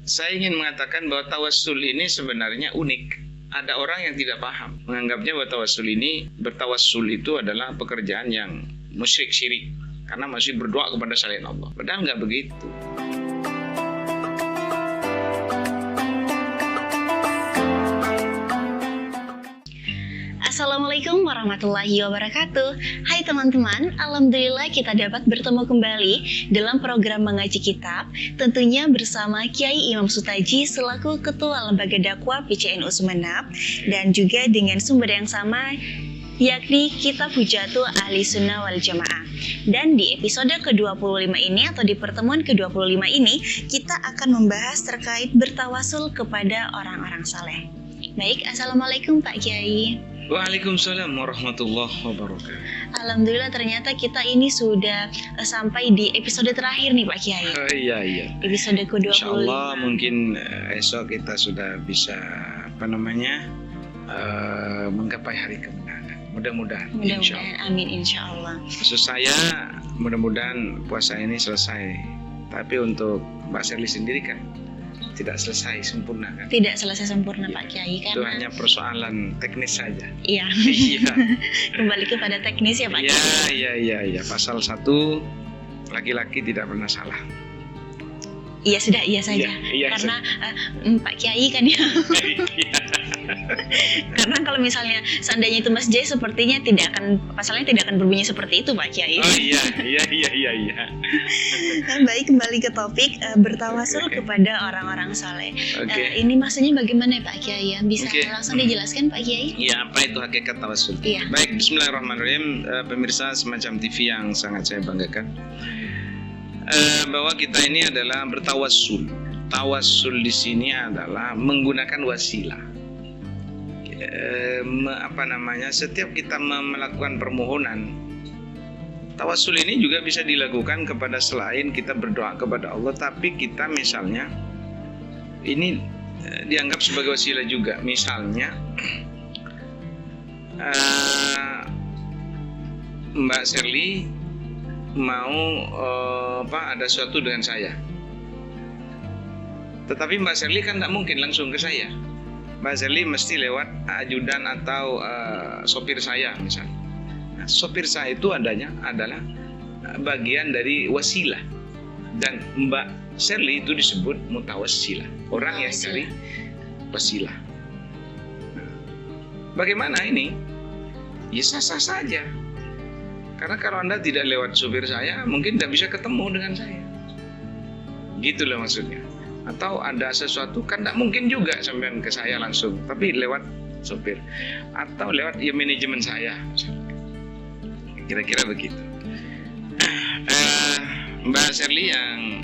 Saya ingin mengatakan bahwa tawassul ini sebenarnya unik. Ada orang yang tidak paham, menganggapnya bahwa bertawassul itu adalah pekerjaan yang musyrik syirik, karena masih berdoa kepada selain Allah. Padahal nggak begitu. Assalamualaikum warahmatullahi wabarakatuh. Hai teman-teman, alhamdulillah kita dapat bertemu kembali dalam program mengaji kitab, tentunya bersama Kiai Imam Sutaji selaku Ketua Lembaga Dakwah PCNU Sumeneb, dan juga dengan sumber yang sama, yakni Kitab Hujatul Ahli Sunnah wal Jamaah. Dan di episode ke-25 ini atau di pertemuan ke-25 ini, kita akan membahas terkait bertawasul kepada orang-orang saleh. Baik, Assalamualaikum Pak Kiai. Waalaikumsalam warahmatullahi wabarakatuh. Alhamdulillah ternyata kita ini sudah sampai di episode terakhir nih Pak Kiai. Iya. Episode ke-25. Insyaallah mungkin esok kita sudah bisa menggapai hari kemenangan. Mudah-mudahan. Amin insyaallah. Maksud saya mudah-mudahan puasa ini selesai. Tapi untuk Mbak Sherly sendiri kan tidak selesai sempurna kan? Tidak selesai sempurna ya, Pak Kiai itu karena hanya persoalan teknis saja. Iya. Kembali kepada teknis ya Pak Kiai. Iya. Pasal 1 laki-laki tidak pernah salah. Iya sudah iya saja. Iya, karena Pak Kiai kan ya. Karena kalau misalnya seandainya itu Mas J sepertinya pasalnya tidak akan berbunyi seperti itu Pak Kiai. Oh iya. Baik, kembali ke topik bertawasul kepada orang-orang saleh. Ini maksudnya bagaimana Pak Kiai? Bisa langsung dijelaskan Pak Kiai? Iya, apa itu hakikat tawasul? Iya. Baik, bismillahirrahmanirrahim, pemirsa semacam TV yang sangat saya banggakan. Bahwa kita ini adalah bertawassul. Tawassul di sini adalah menggunakan wasilah. Setiap kita melakukan permohonan, tawassul ini juga bisa dilakukan kepada selain kita berdoa kepada Allah, tapi kita misalnya ini dianggap sebagai wasilah juga. Misalnya Mbak Sherly mau ada sesuatu dengan saya, tetapi Mbak Sherly kan tidak mungkin langsung ke saya. Mbak Sherly mesti lewat ajudan atau sopir saya misalnya. Nah, sopir saya itu adalah bagian dari wasilah, dan Mbak Sherly itu disebut mutawassilah, orang yang cari wasilah. Nah, bagaimana ini? Ya sah-sah saja. Karena kalau Anda tidak lewat supir saya, mungkin tidak bisa ketemu dengan saya. Gitu loh maksudnya. Atau ada sesuatu, kan tidak mungkin juga sampai ke saya langsung, tapi lewat supir. Atau lewat manajemen saya. Kira-kira begitu. Mbak Sherly yang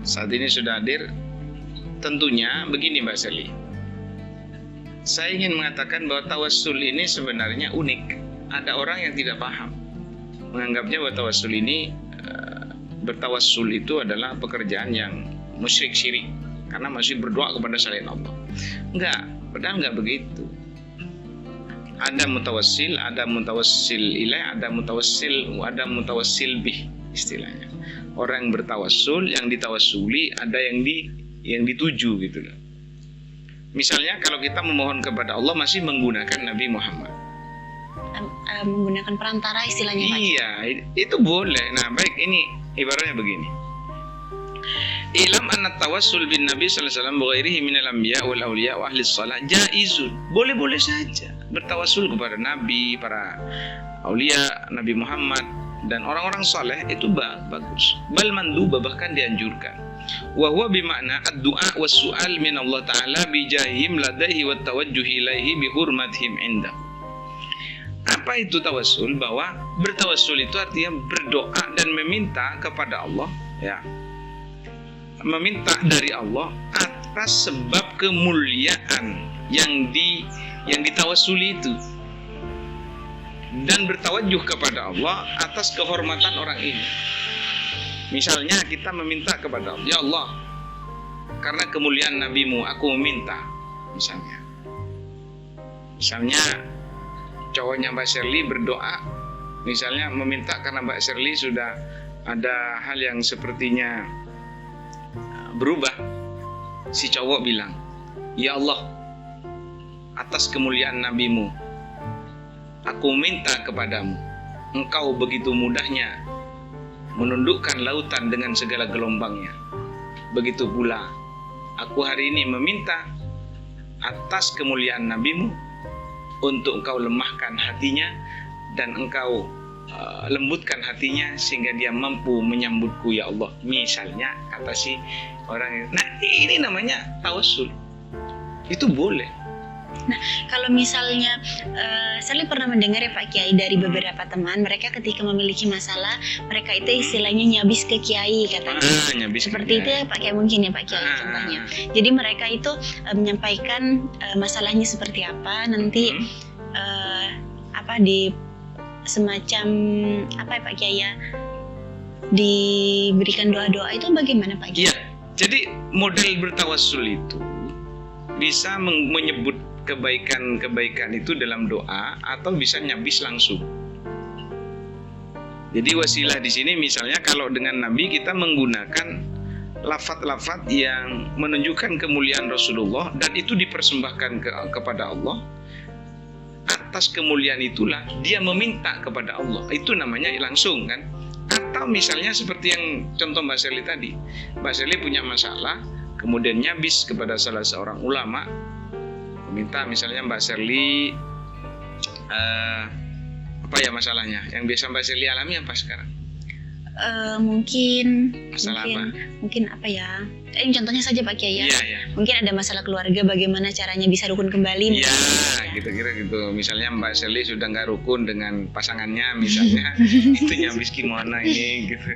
saat ini sudah hadir, tentunya begini Mbak Sherly. Saya ingin mengatakan bahwa tawassul ini sebenarnya unik. Ada orang yang tidak paham, menganggapnya bahwa bertawassul itu adalah pekerjaan yang musyrik syirik, karena masih berdoa kepada selain Allah. Enggak, padahal enggak begitu. Ada mutawassil, ada mutawassil ilaih, ada mutawassil bih istilahnya. Orang yang bertawassul, yang ditawassuli, ada yang dituju gitu loh. Misalnya kalau kita memohon kepada Allah masih menggunakan Nabi Muhammad. Menggunakan perantara istilahnya Pak. Iya, itu boleh. Nah, baik, ini ibaratnya begini. Ilam anna tawassul bin Nabi sallallahu alaihi wasallam bighairihi minal anbiya wal auliya wa ahli shalah jaizun. Boleh-boleh saja bertawassul kepada nabi, para aulia, Nabi Muhammad dan orang-orang saleh itu bagus. Bal manduba, bahkan dianjurkan. Wa huwa bimakna ad-du'a was su'al min Allah taala bi jahim ladaihi wat tawajjuh ilaihi bi hurmatihim indahu. Apa itu tawassul? Bahwa bertawassul itu artinya berdoa dan meminta kepada Allah, ya. Meminta dari Allah atas sebab kemuliaan yang ditawassuli itu, dan bertawajuh kepada Allah atas kehormatan orang ini. Misalnya kita meminta kepada Allah, ya Allah, karena kemuliaan nabimu aku meminta, misalnya cowoknya Mbak Sherly berdoa, misalnya meminta karena Mbak Sherly sudah ada hal yang sepertinya berubah, si cowok bilang, "Ya Allah, atas kemuliaan nabimu, aku minta kepadamu, engkau begitu mudahnya menundukkan lautan dengan segala gelombangnya. Begitu pula, aku hari ini meminta atas kemuliaan nabimu untuk engkau lemahkan hatinya dan engkau lembutkan hatinya sehingga dia mampu menyambutku ya Allah." Misalnya kata si orang itu. Nah, ini namanya tawassul. Itu boleh. Nah, kalau misalnya saya pernah mendengar ya Pak Kiai dari beberapa teman, mereka ketika memiliki masalah, mereka itu istilahnya nyabis ke Kiai katanya. Nyabis Seperti itu ya Pak Kiai, mungkin ya Pak Kiai contohnya. Jadi mereka itu menyampaikan masalahnya seperti apa, nanti di semacam apa ya Pak Kiai ya, diberikan doa-doa itu bagaimana Pak Kiai? Iya, jadi model bertawassul itu bisa menyebut kebaikan-kebaikan itu dalam doa atau bisa nyabis langsung. Jadi wasilah di sini misalnya kalau dengan Nabi kita menggunakan lafaz-lafaz yang menunjukkan kemuliaan Rasulullah dan itu dipersembahkan kepada Allah. Atas kemuliaan itulah dia meminta kepada Allah. Itu namanya langsung kan. Atau misalnya seperti yang contoh Mbak Seli tadi. Mbak Seli punya masalah, kemudian nyabis kepada salah seorang ulama, minta misalnya Mbak Seli apa ya masalahnya yang biasa Mbak Seli alami apa sekarang? Mungkin masalah mungkin apa ya? Ini contohnya saja Pak Kiai ya. Iya. Mungkin ada masalah keluarga, bagaimana caranya bisa rukun kembali? Iya, kira-kira gitu. Misalnya Mbak Seli sudah nggak rukun dengan pasangannya, misalnya itu nyabis gimana ini gitu.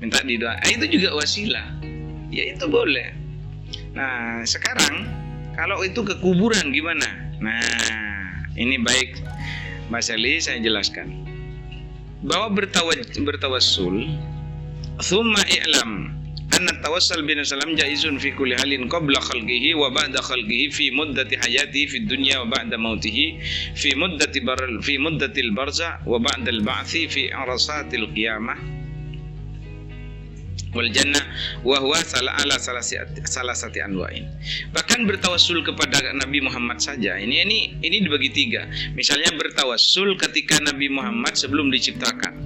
Minta didoa. Itu juga wasilah. Ya itu boleh. Nah sekarang kalau itu ke kuburan gimana? Nah ini baik Mbak Seli saya jelaskan bahwa bertawassul thumma i'lam anna tawassal bin salam jaizun fi kulli halin qabla khalqihi wa ba'da khalqihi fi muddati hayatihi fi dunya wa ba'da mautihi fi muddatil barza wa ba'da al-ba'thi fi arasatil qiyamah wal jannah wa huwa ala salasati anwa'in. Bahkan bertawassul kepada Nabi Muhammad saja ini dibagi tiga. Misalnya bertawassul ketika Nabi Muhammad sebelum diciptakan,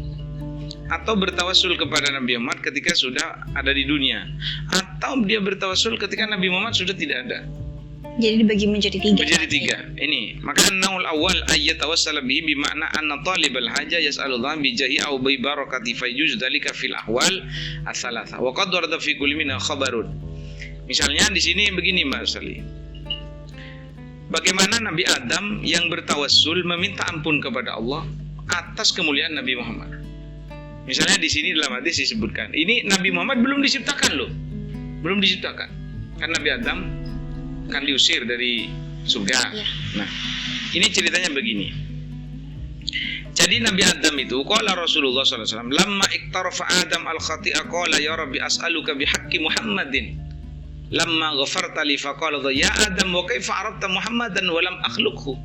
atau bertawassul kepada Nabi Muhammad ketika sudah ada di dunia, atau dia bertawassul ketika Nabi Muhammad sudah tidak ada. Jadi dibagi menjadi tiga. Menjadi tiga. Ini maka naul awal ayat tawassal bihi bimakna anna talibal haja yas'alullah bi jahi aw bi barakati fayjuz dzalika fil ahwal ats-tsalatsa. Wa qad warada fi kulli minha khabarun. Misalnya di sini begini Mbak Sali. Bagaimana Nabi Adam yang bertawassul meminta ampun kepada Allah atas kemuliaan Nabi Muhammad. Misalnya di sini dalam hadis disebutkan, ini Nabi Muhammad belum diciptakan loh. Belum diciptakan. Kan Nabi Adam kan diusir dari surga. Nah, ini ceritanya begini. Jadi Nabi Adam itu, qala Rasulullah SAW, lamma iktarafa Adam al-khati'a qala ya Rabbi as'aluka bihaqqi Muhammadin. Lamma ghafarta li faqala ya Adam wa kaifa arabta Muhammadan wa lam akhluqhu.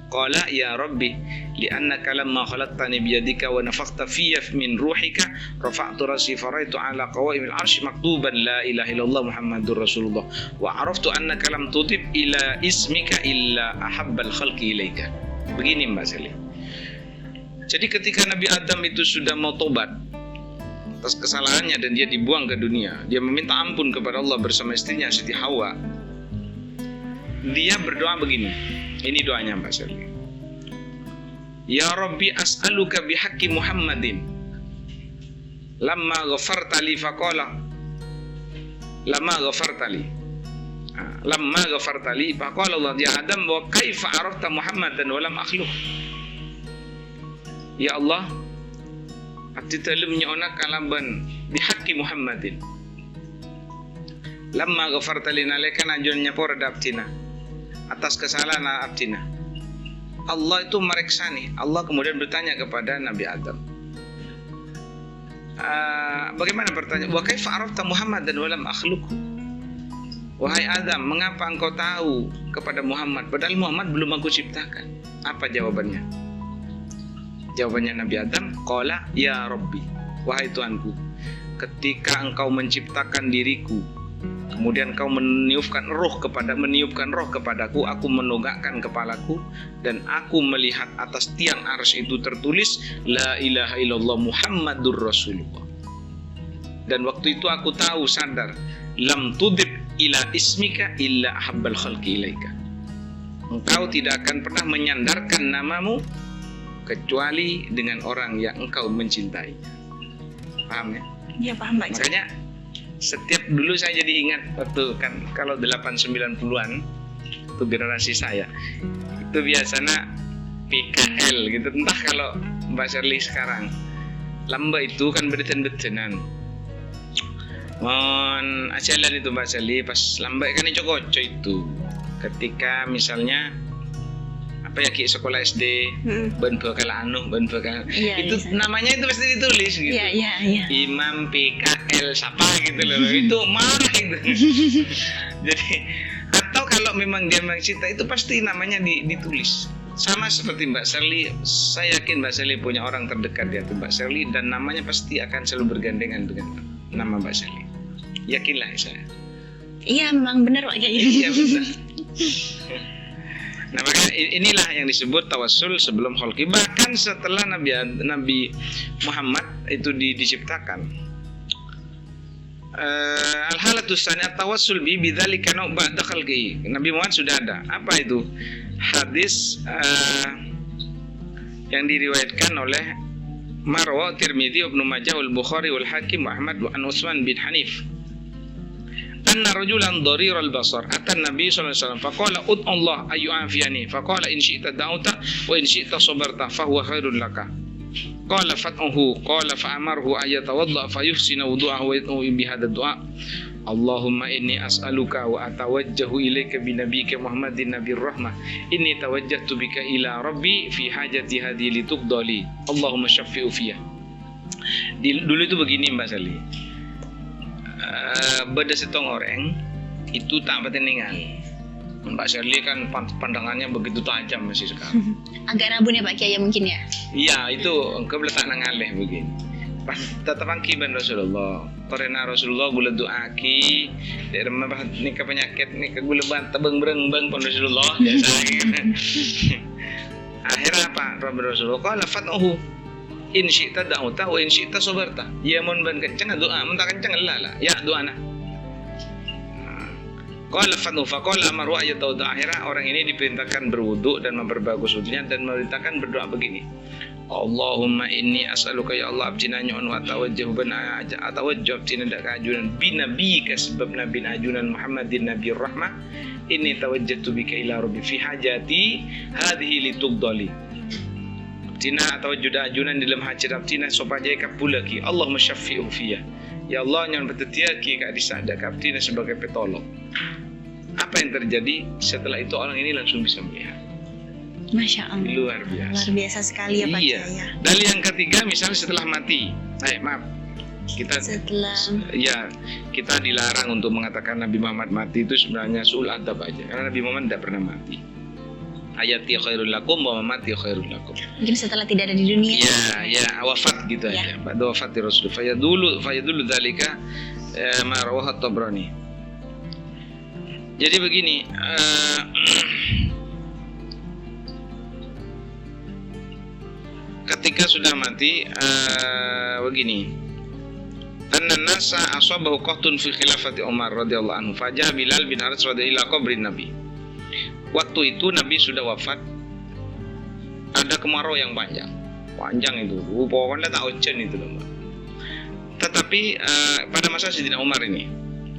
Qala ya Rabbi li'annaka lamma khalaqtani biyadika wa nafakhta fiyya min ruhika rafa'tu rasi faraitu ala qawaimil arsy maktuban la ilaha illallah Muhammadur Rasulullah wa araftu annaka lam tutib ila ismika illa ahabbal khalqi ilaika. Begini Mbak Seli. Jadi ketika Nabi Adam itu sudah mau tobat atas kesalahannya dan dia dibuang ke dunia, dia meminta ampun kepada Allah bersama istrinya Siti Hawa. Dia berdoa begini. Ini doanya Mbak Seli. Ya Rabbi as'aluka bihaqqi Muhammadin. Lamma ghafartali faqala. Lamma ghafartali faqala Allah ya Adam wa kaifa arafta Muhammadan wa lam akhluq. Ya Allah, abdi talimnya onak kalaban bihaqqi Muhammadin. Lamma ghafartali nalaikan ajunnya por adaptina. Atas kesalahan abdina. Allah itu mereksa nih. Allah kemudian bertanya kepada Nabi Adam. Bagaimana pertanyaan? Wa kaifa arafta Muhammadan wa lam akhluqhu? Wahai Adam, mengapa engkau tahu kepada Muhammad padahal Muhammad belum aku ciptakan? Apa jawabannya? Jawabannya Nabi Adam, qala ya Rabbi, wahai Tuhanku, ketika engkau menciptakan diriku Kemudian kau meniupkan roh kepadaku, aku menunggakkan kepalaku, dan aku melihat atas tiang arsy itu tertulis La ilaha illallah Muhammadur Rasulullah. Dan waktu itu aku tahu, sadar, lam tudib ila ismika illa habbal khalqi ilaika. Engkau tidak akan pernah menyandarkan namamu kecuali dengan orang yang engkau mencintai. Paham ya? Ya paham Pak. Makanya setiap dulu saya jadi ingat waktu kan kalau 8-90-an itu generasi saya itu biasanya PKL gitu, entah kalau Mbak Shirley sekarang lamba itu kan beten-betenan mon ajalan itu Mbak Shirley pas lamba kan kocok itu ketika misalnya apa ya ki sekolah SD ban bakal itu namanya itu pasti ditulis gitu. Iya. Imam PKL siapa gitu loh. Itu marah itu. Jadi atau kalau memang dia memang cinta itu pasti namanya ditulis. Sama seperti Mbak Shirley, saya yakin Mbak Shirley punya orang terdekat di hati Mbak Shirley dan namanya pasti akan selalu bergandengan dengan nama Mbak Shirley. Yakinlah saya. Iya, memang benar Pak Kiai. Iya benar. Nah maka inilah yang disebut tawassul sebelum khalqi. Bahkan setelah Nabi Muhammad itu diciptakan, al-halatus tsani at-tawassul bi bidzalika ba'da khalqi. Nabi Muhammad sudah ada. Apa itu? Hadis yang diriwayatkan oleh Marwa, Tirmidzi, Ibnu Majah, Al-Bukhari, wal Hakim, Ahmad an Utsman bin Hanif. Anna rajulan dhariral basar atan Nabi sallallahu alaihi wasallam faqala ud Allah ayyu'afiyani faqala in syi'ta da'uta wa in syi'ta sabarta fa huwa khairul laka qala fat'uhu qala fa'amarhu ayatawadda fa yuhsina wudu'ahu wa yad'u bi hadha du'a Allahumma inni as'aluka wa atawajjahu ilayka bi nabiyyika Muhammadin nabiyir rahmah inni tawajjahtu bika ila rabbi fi hajati hadhihi lituqdali Allahumma syaffi'u fiyah. Dulu itu begini Mbak Sali. Beda setong orang itu tak pertandingan. Mbak Shirley kan pandangannya begitu tajam masih sekarang. Agak rabun ya Pak Kiai mungkin ya. Iya itu engkau letak nangaleh begini. Tetap kiban Rasulullah. Karena Rasulullah gula doaki dari rumah nikah penyakit nikah gula bantah beng pun Rasulullah biasa gitu. Akhirnya apa? Rasulullah qala fat'uhu in syi'ta da'uta wa in syi'ta sabarta. Ya mun ban kenceng doa, mun tak kenceng lah. Ya doa nah. Qala fanu faqala amaru ayatu akhirnya orang ini diperintahkan berwudu dan memperbagus wudunya dan memerintahkan berdoa begini. Allahumma inni as'aluka ya Allah abdina nyon wa tawajjahu bana atawajjah abdina dak ajunan bi nabiyika sebab nabi ajunan Muhammadin nabiyir rahmah inni tawajjahtu bika ila rabbi fi hajati hadhihi litugdali. Tina atau juda ajunan dalam hajat abdina supaya kapulaki Allahumma syaffi'u fiyah. Ya Allah nyon betetiaki ka disada abdina sebagai petolong. Apa yang terjadi setelah itu orang ini langsung bisa melihat. Masya Allah. Luar biasa. Luar biasa sekali ya Pak Iya. Kiai. Dalil yang ketiga misalnya setelah mati. Maaf. Kita dilarang untuk mengatakan Nabi Muhammad mati itu sebenarnya su'ul adab aja. Karena Nabi Muhammad tidak pernah mati. Ayati khairul lakum wa mamati khairul lakum. Mungkin setelah tidak ada di dunia. Ya, wafat gitu aja. Pada wafat Rasul. Fayadulu dzalika ma rawahu at-Tabrani. Jadi begini, ketika sudah mati begini. Anna nasa asabahu qahtun fi khilafati Umar radhiyallahu anhu. Fajah Bilal bin Harits radhiyallahu ila qabrin Nabi. Waktu itu Nabi sudah wafat. Ada kemarau yang panjang itu. Pokoknya tak hujan itu loh. Tetapi pada masa Sayyidina Umar ini,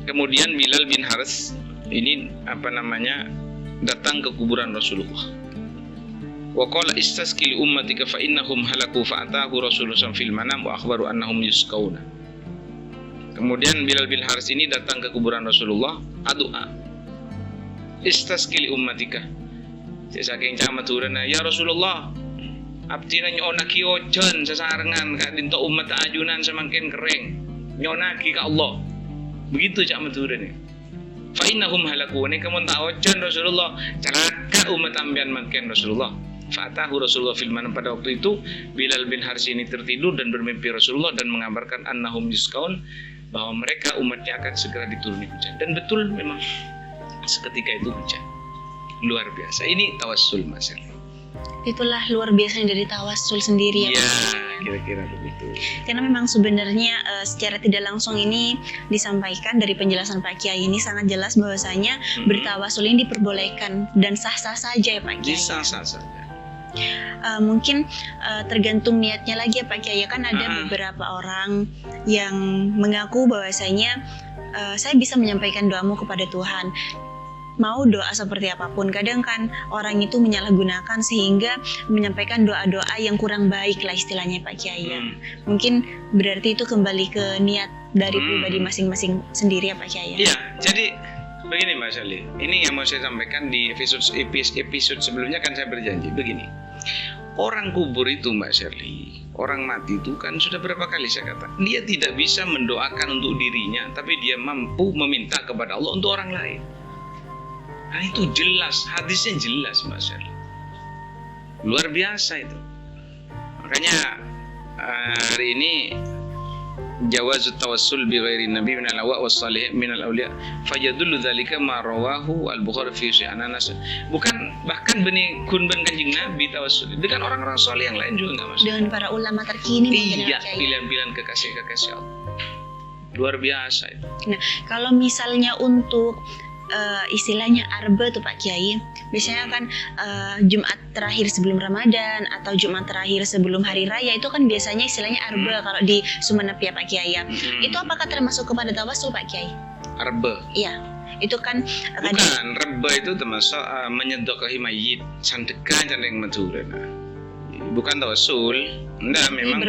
kemudian Bilal bin Harits ini datang ke kuburan Rasulullah. Wa qala istasqi li ummatika fa innahum halaku fa atahu Rasulullah fil manam wa akhbaru annahum yusqauna. Kemudian Bilal bin Harits ini datang ke kuburan Rasulullah, doa. Istasqi li ummatika. Saking camaturan ya Rasulullah, abdina nyonaki ojan sesarengan ka dinto umat ajunan semakin kering. Nyonaki ka Allah. Begitu camaturan. Fa innahum halaku ne kamu tak ojan Rasulullah celaka umat ambian makin Rasulullah. Fatahu Rasulullah fil manam pada waktu itu Bilal bin Harits ini tertidur dan bermimpi Rasulullah dan mengabarkan annahum yusqaun bahwa mereka umatnya akan segera dituruni hujan. Dan betul memang seketika itu hujan. Luar biasa. Ini tawassul Mas Erli. Itulah luar biasanya dari tawassul sendiri ya. Iya, Pak Kiai, ya. kira-kira begitu. Karena memang sebenarnya secara tidak langsung ini disampaikan dari penjelasan Pak Kiai ini sangat jelas bahwasanya bertawassul ini diperbolehkan dan sah-sah saja ya Pak Kiai. Sah-sah saja. Mungkin tergantung niatnya lagi ya Pak Kiai. Kan ada beberapa orang yang mengaku bahwasanya saya bisa menyampaikan doamu kepada Tuhan. Mau doa seperti apapun, kadang kan orang itu menyalahgunakan sehingga menyampaikan doa-doa yang kurang baik lah istilahnya Pak Kiai ya. Mungkin berarti itu kembali ke niat dari pribadi masing-masing sendiri ya Pak Kiai ya. Iya, jadi begini Mas Ali, ini yang mau saya sampaikan di episode sebelumnya kan saya berjanji begini. Orang kubur itu Mbak Shirley, orang mati itu kan sudah berapa kali saya kata, dia tidak bisa mendoakan untuk dirinya, tapi dia mampu meminta kepada Allah untuk orang lain. Nah itu jelas, hadisnya jelas Mbak Shirley. Luar biasa itu. Makanya hari ini jawazut tawassul bi ghairi nabi min al-awa was salih min al-awliya fajadullu dzalika ma rawahu al-Bukhari fi Anas. Bukan bahkan bani kunban Kanjeng Nabi tawassul dengan orang-orang saleh yang lain juga enggak Mas. Dengan para ulama terkini mungkin iya, Pak Kiai. pilihan-pilihan kekasih-kekasih Allah. Luar biasa itu. Nah, kalau misalnya untuk istilahnya arba tuh Pak Kiai, biasanya kan Jumat terakhir sebelum Ramadan atau Jumat terakhir sebelum Hari Raya itu kan biasanya istilahnya arba kalau di Sumenep ya Pak Kiai ya. Itu apakah termasuk kepada tawassul Pak Kiai? Arba. Iya, itu kan bukan reba itu termasuk menyedokahi mayit sandekan yang mencuri. Bukan tawassul. Enggak, memang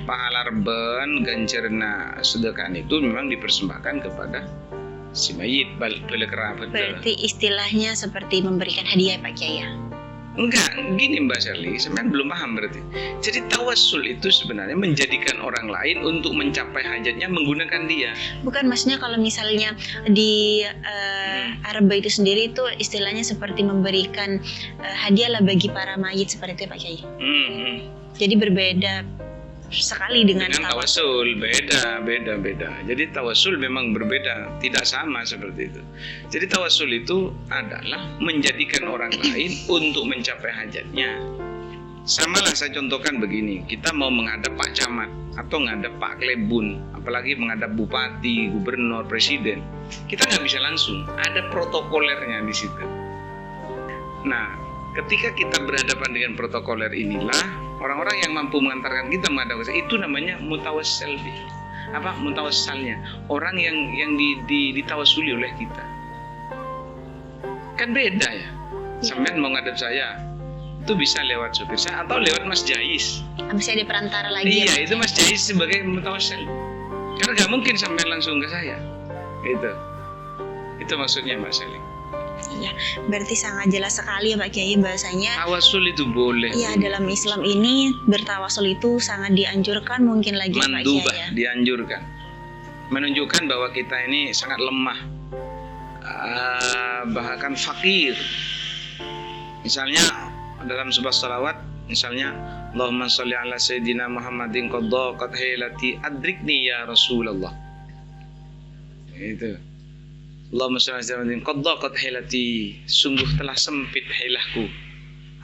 pahala reben ganjarna sedekah itu memang dipersembahkan kepada si mayit balik kerabat. Berarti istilahnya seperti memberikan hadiah Pak Kiai ya? Enggak, gini Mbak Shirley, sebenarnya belum paham berarti. Jadi tawassul itu sebenarnya menjadikan orang lain untuk mencapai hajatnya menggunakan dia. Bukan, maksudnya kalau misalnya di arba itu sendiri itu istilahnya seperti memberikan hadiah lah bagi para mayit seperti itu Pak Kiai. Jadi berbeda sekali dengan tawassul. Beda. Jadi tawassul memang berbeda, tidak sama seperti itu. Jadi tawassul itu adalah menjadikan orang lain untuk mencapai hajatnya. Samalah saya contohkan begini, kita mau menghadap Pak Camat atau menghadap Pak Klebun, apalagi menghadap Bupati, Gubernur, Presiden, kita nggak bisa langsung, ada protokolernya di situ. Nah, ketika kita berhadapan dengan protokoler inilah orang-orang yang mampu mengantarkan kita menghadap itu namanya mutawassil. Apa mutawassalnya? Orang yang ditawasuli oleh kita. Kan beda ya. Sampean mau ngadep saya itu bisa lewat supir saya atau lewat Mas Jais. Masih ada perantara lagi. Iya, itu Mas Jais sebagai mutawassil. Karena nggak mungkin sampean langsung ke saya. Itu maksudnya Mbak Sally. Iya, berarti sangat jelas sekali ya Pak Kiai bahasanya tawassul itu boleh. Iya, dalam Islam ini bertawassul itu sangat dianjurkan, mungkin lagi Pak Kiai ya. Dianjurkan. Menunjukkan bahwa kita ini sangat lemah. Bahkan fakir. Misalnya dalam sebuah salawat, misalnya Allahumma sholli ala sayyidina Muhammadin qad daqat hailati adrikni ya Rasulullah. Itu. Allahumma sholli ala sayyidina qad daqat hailati, sungguh telah sempit hailahku.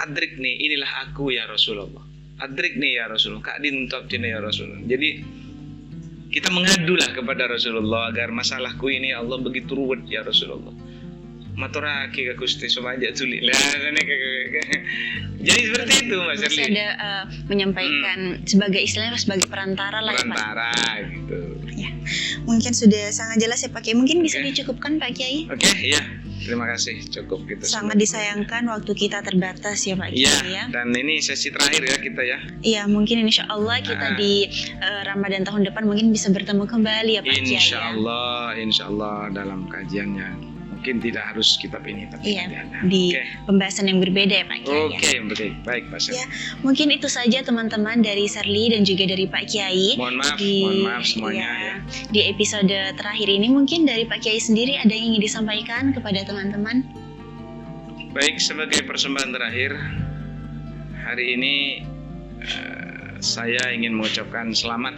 Adrikni, inilah aku ya Rasulullah. Adrikni ya Rasulullah, ka'din tabdina ya Rasulullah. Jadi kita mengadulah kepada Rasulullah agar masalahku ini ya Allah begitu ruwet ya Rasulullah. Maturaki ke Gusti somaja sulit lah. Jadi seperti itu Mas Erli. Masih ada menyampaikan sebagai istilahnya sebagai perantara lah ya Pak. Perantara gitu. Ya, mungkin sudah sangat jelas ya Pak Kiai. Mungkin bisa dicukupkan Pak Kiai. Oke, ya. Terima kasih, cukup gitu. Sangat disayangkan waktu kita terbatas ya Pak Kiai ya. Dan ini sesi terakhir ya kita ya. Iya, mungkin insya Allah kita di Ramadan tahun depan mungkin bisa bertemu kembali ya Pak Kiai. Insya Allah dalam kajiannya. Mungkin tidak harus kitab ini, tapi di pembahasan yang berbeda ya Pak Kiai. Oke, baik Pak Syarli. Ya, mungkin itu saja teman-teman dari Shirley dan juga dari Pak Kiai. Mohon maaf semuanya ya. Di episode terakhir ini mungkin dari Pak Kiai sendiri ada yang ingin disampaikan kepada teman-teman? Baik, sebagai persembahan terakhir hari ini saya ingin mengucapkan selamat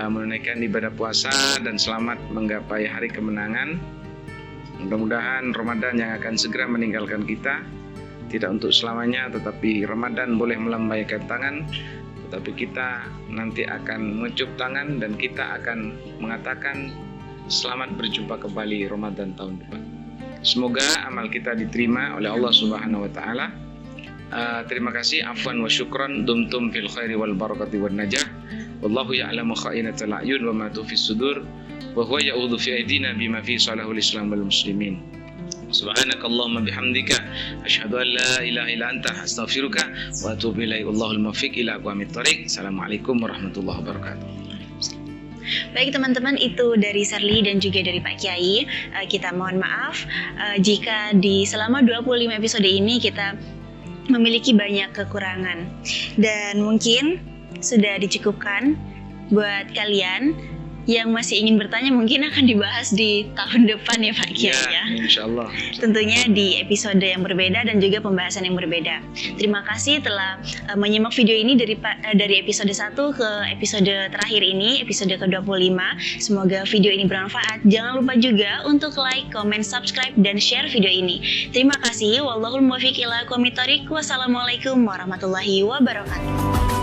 menunaikan ibadah puasa dan selamat menggapai hari kemenangan. Mudah-mudahan Ramadan yang akan segera meninggalkan kita tidak untuk selamanya, tetapi Ramadan boleh melambaikan tangan, tetapi kita nanti akan mengecup tangan dan kita akan mengatakan selamat berjumpa kembali Ramadan tahun depan. Semoga amal kita diterima oleh Allah Subhanahu wa taala. Terima kasih, afwan wa syukran, dumtum fil khairi wal barakati wan najah. Wallahu ya'lamu kha'inatal a'yun wa ma tufis sudur. Wa huwa ya'udhu fi aidina bima fi salahul islam wal muslimin. Subhanakallahumma bihamdika asyhadu an la ilaha illa anta astaghfiruka wa atubu ilaik. Wallahul muwaffiq ila aqwamit thoriq. Assalamualaikum warahmatullahi wabarakatuh. Baik teman-teman, itu dari Sherly dan juga dari Pak Kiai. Kita mohon maaf jika di selama 25 episode ini kita memiliki banyak kekurangan, dan mungkin sudah dicukupkan. Buat kalian yang masih ingin bertanya, mungkin akan dibahas di tahun depan ya Pak Kiai ya. Insyaallah. Tentunya di episode yang berbeda dan juga pembahasan yang berbeda. Terima kasih telah menyimak video ini dari episode 1 ke episode terakhir ini, episode ke-25. Semoga video ini bermanfaat. Jangan lupa juga untuk like, comment, subscribe, dan share video ini. Terima kasih. Wallahul muwaffiq ila aqwamit thoriq. Wassalamualaikum warahmatullahi wabarakatuh.